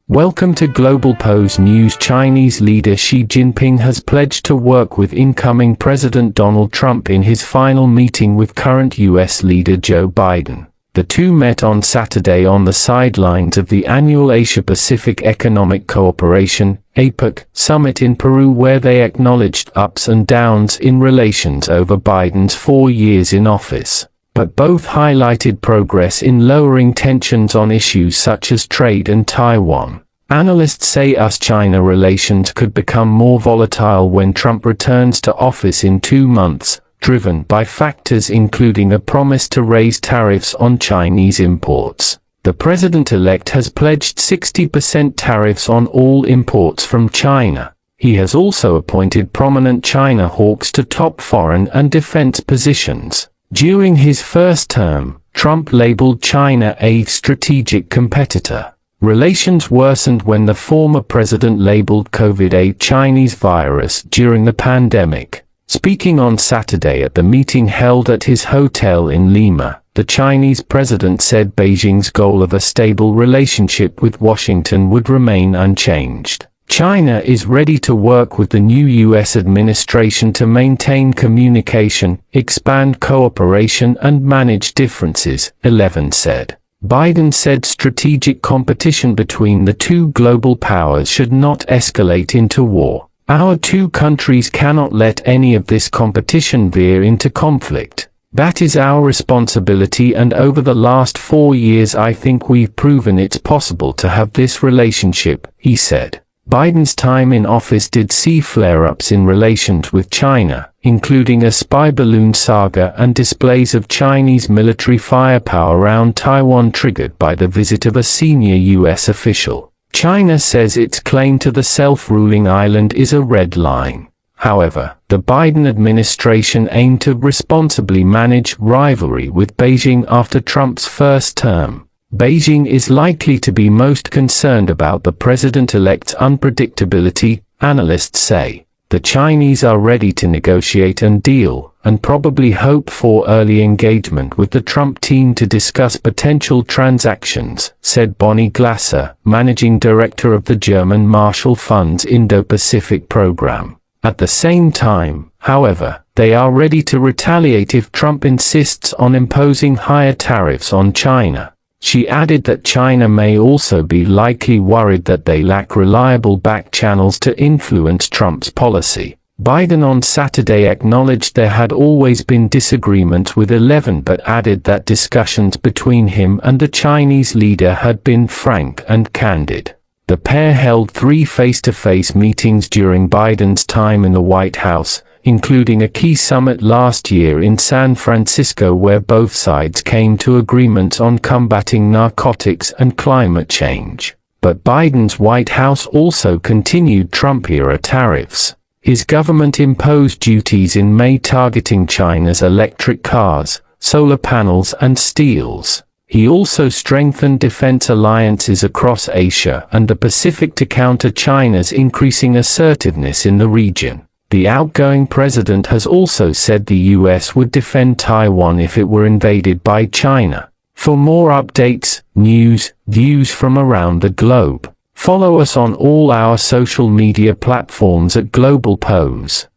Welcome to Globalpose News. Chinese leader Xi Jinping has pledged to work with incoming President Donald Trump in his final meeting with current U.S. leader Joe Biden. The two met on Saturday on the sidelines of the annual Asia-Pacific Economic Cooperation (APEC) summit in Peru, where they acknowledged ups and downs in relations over Biden's 4 years in office. But both highlighted progress in lowering tensions on issues such as trade and Taiwan. Analysts say US-China relations could become more volatile when Trump returns to office in 2 months, driven by factors including a promise to raise tariffs on Chinese imports. The president-elect has pledged 60% tariffs on all imports from China. He has also appointed prominent China hawks to top foreign and defense positions. During his first term, Trump labeled China a strategic competitor. Relations worsened when the former president labeled COVID a Chinese virus during the pandemic. Speaking on Saturday at the meeting held at his hotel in Lima, the Chinese president said Beijing's goal of a stable relationship with Washington would remain unchanged. China is ready to work with the new U.S. administration to maintain communication, expand cooperation and manage differences, 11 said. Biden said strategic competition between the two global powers should not escalate into war. Our two countries cannot let any of this competition veer into conflict. That is our responsibility, and over the last 4 years I think we've proven it's possible to have this relationship, he said. Biden's time in office did see flare-ups in relations with China, including a spy balloon saga and displays of Chinese military firepower around Taiwan triggered by the visit of a senior U.S. official. China says its claim to the self-ruling island is a red line. However, the Biden administration aimed to responsibly manage rivalry with Beijing after Trump's first term. Beijing is likely to be most concerned about the president-elect's unpredictability, analysts say. The Chinese are ready to negotiate and deal, and probably hope for early engagement with the Trump team to discuss potential transactions, said Bonnie Glasser, managing director of the German Marshall Fund's Indo-Pacific program. At the same time, however, they are ready to retaliate if Trump insists on imposing higher tariffs on China. She added that China may also be likely worried that they lack reliable back channels to influence Trump's policy. Biden on Saturday acknowledged there had always been disagreements with 11 but added that discussions between him and the Chinese leader had been frank and candid. The pair held 3 face-to-face meetings during Biden's time in the White House, including a key summit last year in San Francisco where both sides came to agreements on combating narcotics and climate change. But Biden's White House also continued Trump-era tariffs. His government imposed duties in May targeting China's electric cars, solar panels and steels. He also strengthened defense alliances across Asia and the Pacific to counter China's increasing assertiveness in the region. The outgoing president has also said the U.S. would defend Taiwan if it were invaded by China. For more updates, news, views from around the globe, follow us on all our social media platforms at Globalpose.